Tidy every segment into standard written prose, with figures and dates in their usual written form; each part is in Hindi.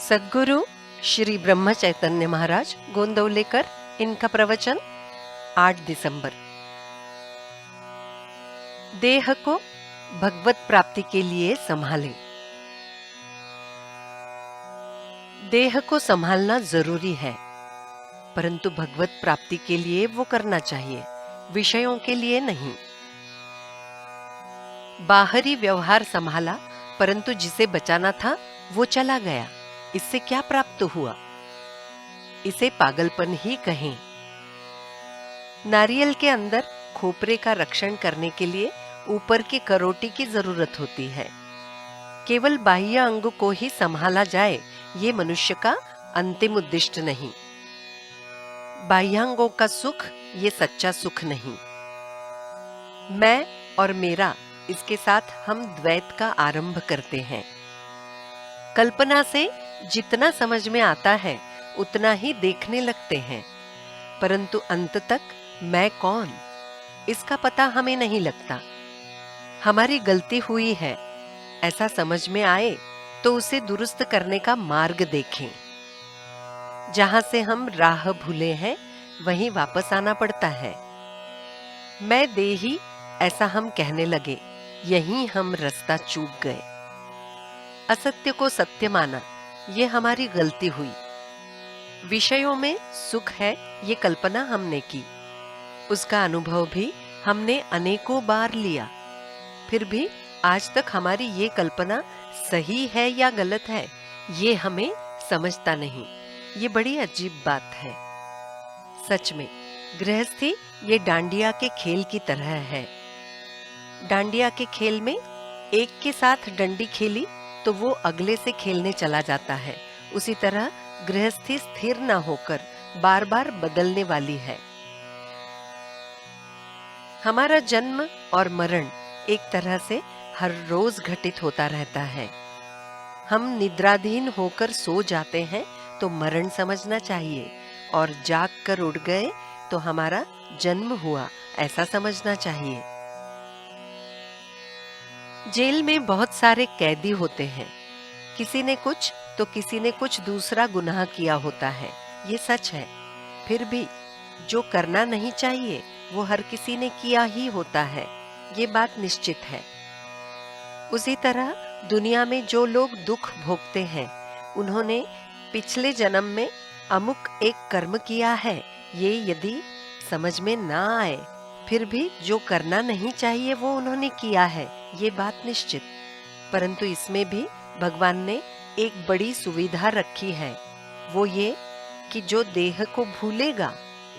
सद्गुरु श्री ब्रह्म चैतन्य महाराज गोंदवलेकर, इनका प्रवचन 8 दिसंबर। देह को भगवत प्राप्ति के लिए संभालें। देह को संभालना जरूरी है, परंतु भगवत प्राप्ति के लिए वो करना चाहिए, विषयों के लिए नहीं। बाहरी व्यवहार संभाला, परंतु जिसे बचाना था वो चला गया। इससे क्या प्राप्त हुआ? इसे पागलपन ही कहें। नारियल के अंदर खोपरे का रक्षण करने के लिए ऊपर की करोटी की जरूरत होती है। केवल बाह्य अंग को ही संभाला जाए, ये मनुष्य का अंतिम उद्दिष्ट नहीं। बाह्यांगों का सुख ये सच्चा सुख नहीं। मैं और मेरा, इसके साथ हम द्वैत का आरंभ करते हैं। कल्पना से जितना समझ में आता है उतना ही देखने लगते हैं, परंतु अंत तक मैं कौन, इसका पता हमें नहीं लगता। हमारी गलती हुई है ऐसा समझ में आए तो उसे दुरुस्त करने का मार्ग देखें। जहां से हम राह भूले हैं वहीं वापस आना पड़ता है। मैं देही ऐसा हम कहने लगे, यहीं हम रास्ता चूक गए। असत्य को सत्य माना, ये हमारी गलती हुई। विषयों में सुख है ये कल्पना हमने की, उसका अनुभव भी हमने अनेकों बार लिया, फिर भी आज तक हमारी ये कल्पना सही है या गलत है ये हमें समझता नहीं। ये बड़ी अजीब बात है। सच में गृहस्थी ये डांडिया के खेल की तरह है। डांडिया के खेल में एक के साथ डंडी खेली तो वो अगले से खेलने चला जाता है। उसी तरह गृहस्थी स्थिर न होकर बार बार बदलने वाली है। हमारा जन्म और मरण एक तरह से हर रोज घटित होता रहता है। हम निद्राधीन होकर सो जाते हैं तो मरण समझना चाहिए, और जाग कर उठ गए तो हमारा जन्म हुआ ऐसा समझना चाहिए। जेल में बहुत सारे कैदी होते हैं। किसी ने कुछ तो किसी ने कुछ दूसरा गुनाह किया होता है, ये सच है। फिर भी जो करना नहीं चाहिए वो हर किसी ने किया ही होता है, ये बात निश्चित है। उसी तरह दुनिया में जो लोग दुख भोगते हैं उन्होंने पिछले जन्म में अमुक एक कर्म किया है, ये यदि समझ में ना आए, फिर भी जो करना नहीं चाहिए वो उन्होंने किया है, ये बात निश्चित। परंतु इसमें भी भगवान ने एक बड़ी सुविधा रखी है, वो ये कि जो देह को भूलेगा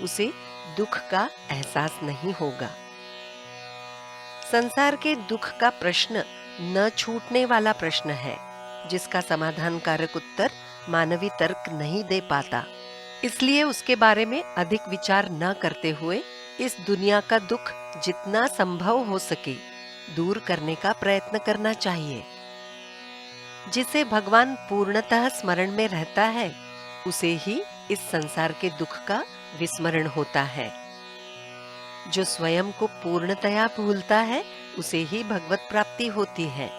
उसे दुख का एहसास नहीं होगा। संसार के दुख का प्रश्न न छूटने वाला प्रश्न है, जिसका समाधान कारक उत्तर मानवी तर्क नहीं दे पाता। इसलिए उसके बारे में अधिक विचार न करते हुए इस दुनिया का दुख जितना संभव हो सके दूर करने का प्रयत्न करना चाहिए। जिसे भगवान पूर्णतः स्मरण में रहता है उसे ही इस संसार के दुख का विस्मरण होता है। जो स्वयं को पूर्णतया भूलता है उसे ही भगवत प्राप्ति होती है।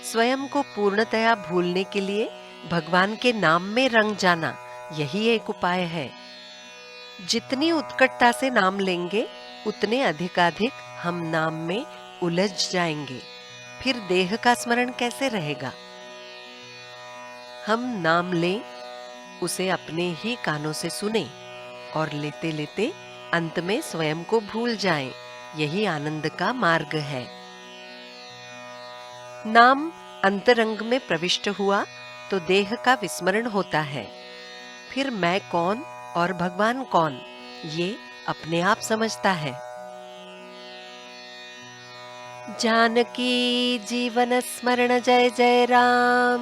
स्वयं को पूर्णतया भूलने के लिए भगवान के नाम में रंग जाना, यही एक उपाय है। जितनी उत्कटता से नाम लेंगे उतने अधिकाधिक हम नाम में उलझ जाएंगे, फिर देह का स्मरण कैसे रहेगा? हम नाम लें, उसे अपने ही कानों से सुने और लेते लेते अंत में स्वयं को भूल जाएं, यही आनंद का मार्ग है। नाम अंतरंग में प्रविष्ट हुआ तो देह का विस्मरण होता है। फिर मैं कौन और भगवान कौन, ये अपने आप समझता है। जानकी जीवन स्मरण जय जय राम।